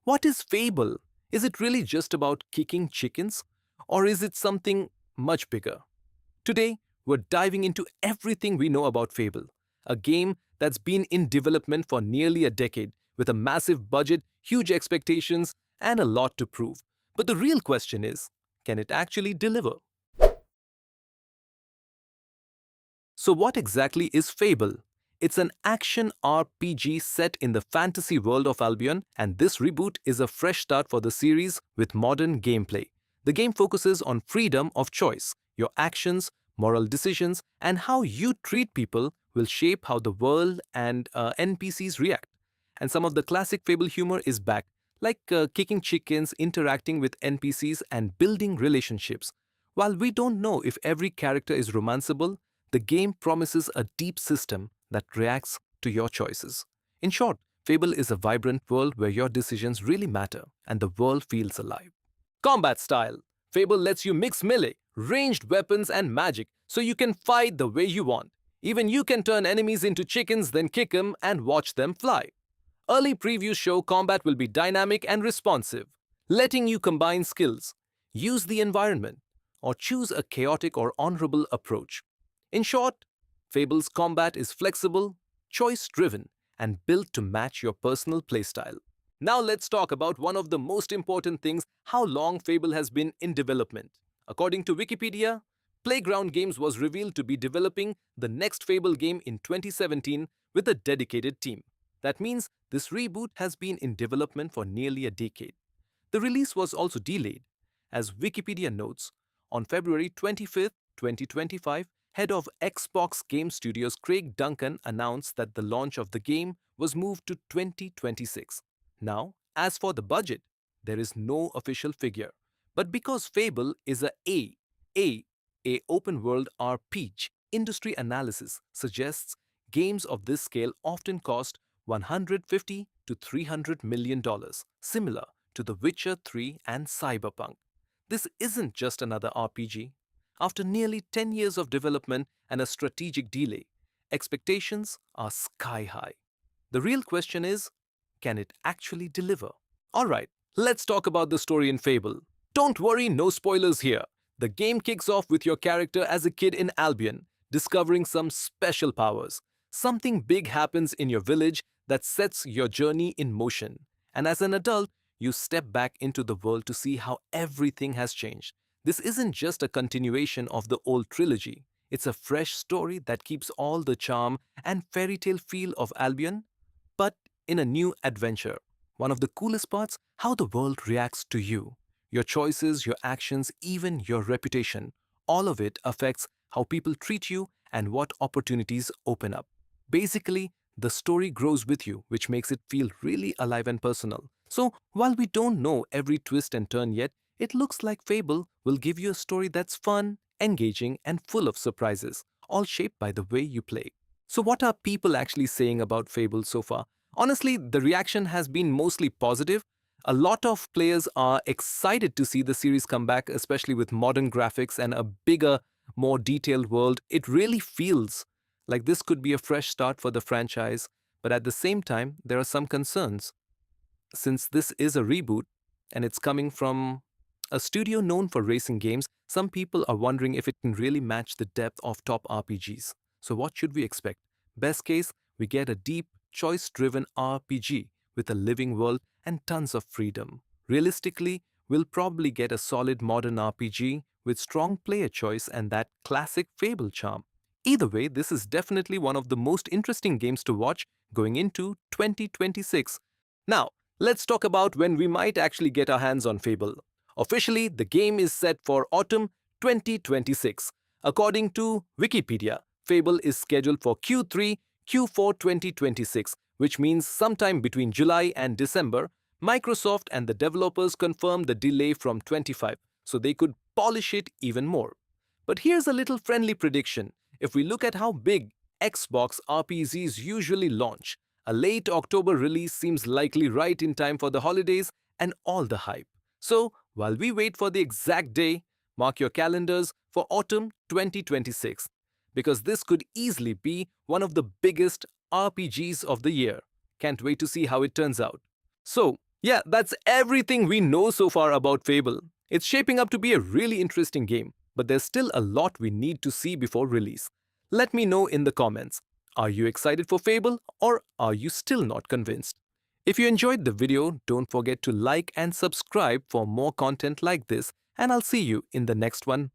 What is Fable? Is it really just about kicking chickens? Or is it something much bigger? Today, we're diving into everything we know about Fable, a game that's been in development for nearly a decade, with a massive budget, huge expectations, and a lot to prove. But the real question is, can it actually deliver? So, what exactly is Fable? It's an action RPG set in the fantasy world of Albion, and this reboot is a fresh start for the series with modern gameplay. The game focuses on freedom of choice. Your actions, moral decisions, and how you treat people will shape how the world and NPCs react. And some of the classic Fable humor is back, like kicking chickens, interacting with NPCs, and building relationships. While we don't know if every character is romanceable, the game promises a deep system that reacts to your choices. In short, Fable is a vibrant world where your decisions really matter and the world feels alive. Combat style. Fable lets you mix melee, ranged weapons, and magic so you can fight the way you want. Even you can turn enemies into chickens, then kick them and watch them fly. Early previews show combat will be dynamic and responsive, letting you combine skills, use the environment, or choose a chaotic or honorable approach. In short, Fable's combat is flexible, choice-driven, and built to match your personal playstyle. Now let's talk about one of the most important things, how long Fable has been in development. According to Wikipedia, Playground Games was revealed to be developing the next Fable game in 2017 with a dedicated team. That means this reboot has been in development for nearly a decade. The release was also delayed. As Wikipedia notes, on February 25, 2025, head of Xbox Game Studios Craig Duncan announced that the launch of the game was moved to 2026. Now, as for the budget, there is no official figure. But because Fable is a open-world RPG, industry analysis suggests games of this scale often cost $150 to $300 million, similar to The Witcher 3 and Cyberpunk. This isn't just another RPG. After nearly 10 years of development and a strategic delay, expectations are sky high. The real question is, can it actually deliver? Alright, let's talk about the story in Fable. Don't worry, no spoilers here. The game kicks off with your character as a kid in Albion, discovering some special powers. Something big happens in your village that sets your journey in motion. And as an adult, you step back into the world to see how everything has changed. This isn't just a continuation of the old trilogy. It's a fresh story that keeps all the charm and fairy tale feel of Albion, but in a new adventure. One of the coolest parts, how the world reacts to you. Your choices, your actions, even your reputation. All of it affects how people treat you and what opportunities open up. Basically, the story grows with you, which makes it feel really alive and personal. So, while we don't know every twist and turn yet, it looks like Fable will give you a story that's fun, engaging, and full of surprises, all shaped by the way you play. So, what are people actually saying about Fable so far? Honestly, the reaction has been mostly positive. A lot of players are excited to see the series come back, especially with modern graphics and a bigger, more detailed world. It really feels like this could be a fresh start for the franchise, but at the same time, there are some concerns. Since this is a reboot and it's coming from a studio known for racing games, some people are wondering if it can really match the depth of top RPGs. So what should we expect? Best case, we get a deep, choice-driven RPG with a living world and tons of freedom. Realistically, we'll probably get a solid modern RPG with strong player choice and that classic Fable charm. Either way, this is definitely one of the most interesting games to watch going into 2026. Now, let's talk about when we might actually get our hands on Fable. Officially, the game is set for autumn 2026. According to Wikipedia, Fable is scheduled for Q3, Q4 2026, which means sometime between July and December. Microsoft and the developers confirmed the delay from 25, so they could polish it even more. But here's a little friendly prediction. If we look at how big Xbox RPGs usually launch, a late October release seems likely right in time for the holidays and all the hype. So, while we wait for the exact day, mark your calendars for autumn 2026, because this could easily be one of the biggest RPGs of the year. Can't wait to see how it turns out. So, Yeah, that's everything we know so far about Fable. It's shaping up to be a really interesting game, but there's still a lot we need to see before release. Let me know in the comments. Are you excited for Fable or are you still not convinced? If you enjoyed the video, don't forget to like and subscribe for more content like this, and I'll see you in the next one.